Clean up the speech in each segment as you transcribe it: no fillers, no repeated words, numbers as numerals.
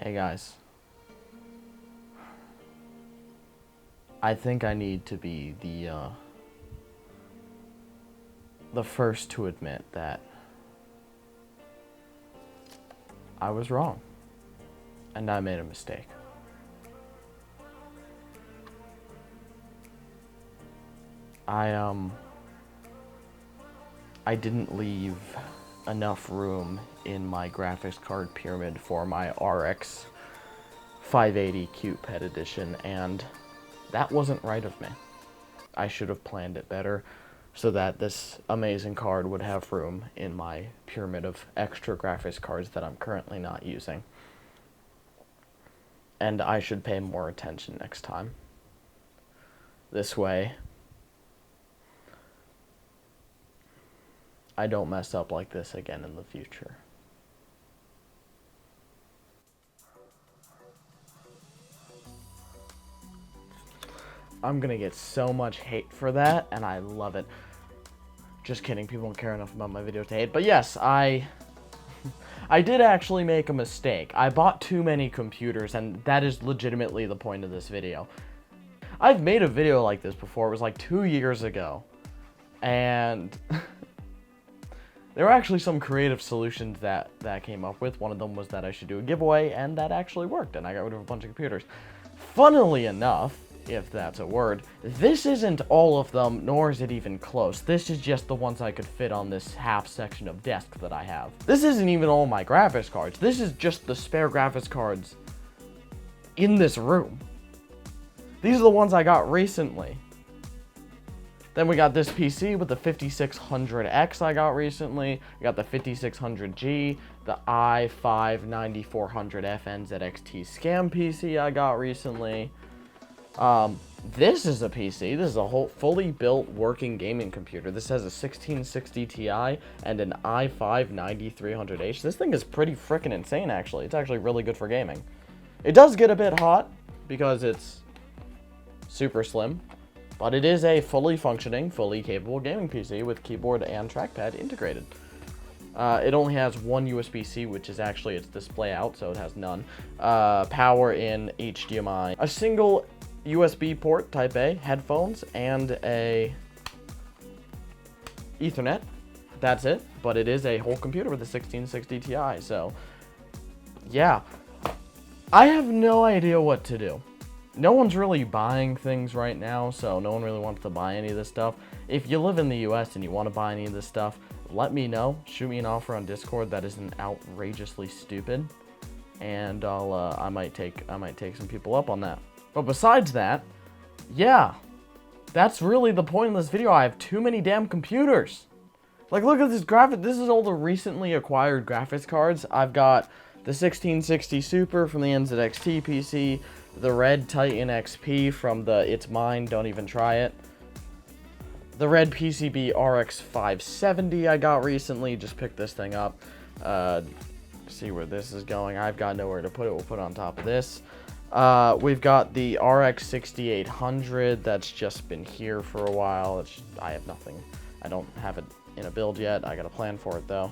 Hey guys, I think I need to be the first to admit that I was wrong and I made a mistake. I I didn't leave enough room in my graphics card pyramid for my RX 580 Cupid edition, and that wasn't right of me. I should have planned it better so that this amazing card would have room in my pyramid of extra graphics cards that I'm currently not using. And I should pay more attention next time. This way, I don't mess up like this again in the future. I'm gonna get so much hate for that, and I love it. Just kidding, people don't care enough about my video to hate. But yes, I did actually make a mistake. I bought too many computers, and that is legitimately the point of this video. I've made a video like this before. It was like 2 years ago. And there were actually some creative solutions that came up with. One of them was that I should do a giveaway, and that actually worked, and I got rid of a bunch of computers. Funnily enough, if that's a word, this isn't all of them, nor is it even close. This is just the ones I could fit on this half section of desk that I have. This isn't even all my graphics cards. This is just the spare graphics cards in this room. These are the ones I got recently. Then we got this PC with the 5600X I got recently. We got the 5600G, the i5-9400F NZXT scam PC I got recently. This is a PC. This is a whole fully built working gaming computer. This has a 1660 Ti and an i5-9300H. This thing is pretty freaking insane, actually. It's actually really good for gaming. It does get a bit hot because it's super slim, but it is a fully functioning, fully capable gaming PC with keyboard and trackpad integrated. It only has one USB-C, which is actually its display out, so it has none. Power in HDMI. A single USB port, Type A, headphones, and a Ethernet. That's it, but it is a whole computer with a 1660 Ti, so yeah. I have no idea what to do. No one's really buying things right now, so no one really wants to buy any of this stuff. If you live in the US and you want to buy any of this stuff, let me know. Shoot me an offer on Discord that isn't outrageously stupid, and I might take some people up on that. But besides that, yeah, that's really the point of this video. I have too many damn computers. Like, look at this graphic. This is all the recently acquired graphics cards. I've got the 1660 Super from the NZXT PC, the Red Titan XP from the It's Mine, Don't Even Try It, the Red PCB RX 570 I got recently. Just picked this thing up. See where this is going. I've got nowhere to put it. We'll put it on top of this. We've got the RX 6800 that's just been here for a while. I have nothing. I don't have it in a build yet. I got a plan for it though.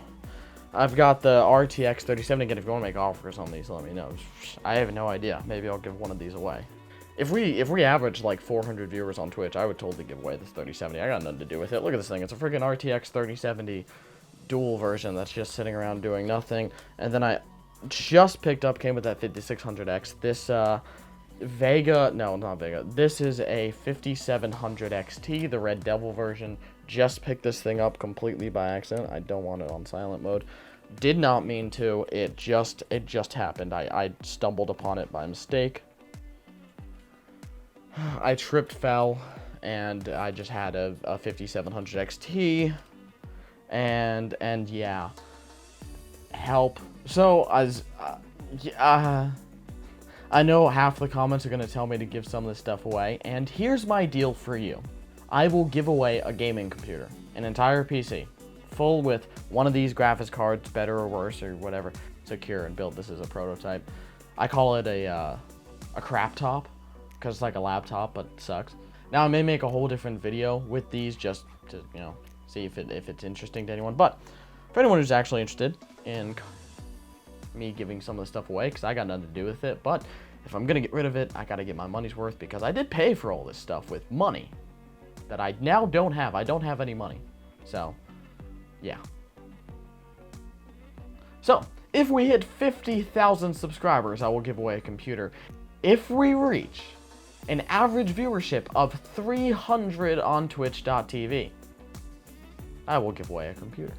I've got the RTX 3070. Again, if you want to make offers on these, let me know. I have no idea. Maybe I'll give one of these away. If we average like 400 viewers on Twitch, I would totally give away this 3070. I got nothing to do with it. Look at this thing. It's a freaking RTX 3070 dual version that's just sitting around doing nothing. And then I just picked up, came with that 5600X. This Vega, no, not Vega. This is a 5700 XT, the Red Devil version. Just picked this thing up completely by accident. I don't want it on silent mode. Did not mean to. It just happened. I stumbled upon it by mistake. I tripped, fell, and I just had a 5700 XT. And yeah. Help. So, I know half the comments are going to tell me to give some of this stuff away, and here's my deal for you. I will give away a gaming computer, an entire PC, full with one of these graphics cards, better or worse, or whatever, secure and built. This is a prototype. I call it a crap top, because it's like a laptop, but it sucks. Now, I may make a whole different video with these just to, you know, see if it's interesting to anyone, but for anyone who's actually interested in me giving some of the stuff away because I got nothing to do with it. But if I'm going to get rid of it, I got to get my money's worth because I did pay for all this stuff with money that I now don't have. I don't have any money. So, yeah. So, if we hit 50,000 subscribers, I will give away a computer. If we reach an average viewership of 300 on twitch.tv, I will give away a computer.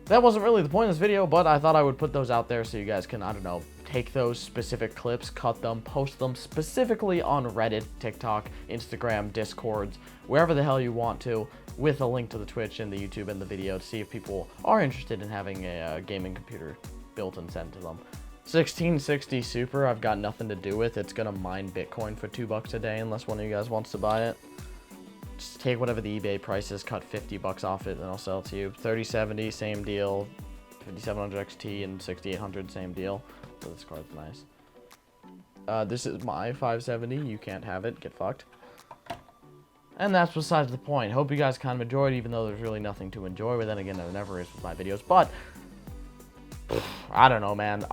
That wasn't really the point of this video, but I thought I would put those out there so you guys can, I don't know, take those specific clips, cut them, post them specifically on Reddit, TikTok, Instagram, Discords, wherever the hell you want to, with a link to the Twitch and the YouTube and the video to see if people are interested in having a gaming computer built and sent to them. 1660 Super, I've got nothing to do with. It's gonna mine Bitcoin for $2 a day unless one of you guys wants to buy it. Just take whatever the eBay price is, cut $50 off it, and I'll sell it to you. 3070, same deal. 5700 XT and 6800, same deal. So this card's nice. This is my 570. You can't have it. Get fucked. And that's besides the point. Hope you guys kind of enjoyed, even though there's really nothing to enjoy. But then again, there never is with my videos. But I don't know, man.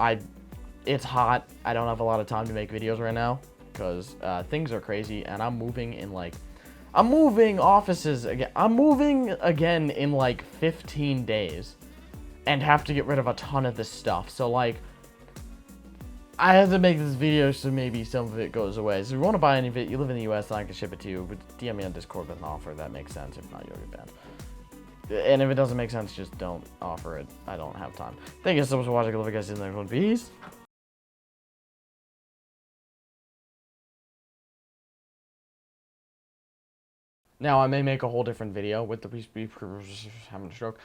It's hot. I don't have a lot of time to make videos right now because things are crazy, and I'm moving in like. I'm moving offices again. I'm moving again in like 15 days and have to get rid of a ton of this stuff. So like, I have to make this video so maybe some of it goes away. So if you want to buy any of it, you live in the US and I can ship it to you. But DM me on Discord with an offer. That makes sense. If not, you'll get banned. And if it doesn't make sense, just don't offer it. I don't have time. Thank you so much for watching. I love you guys. See you in the next one. Peace. Now, I may make a whole different video with the having a stroke.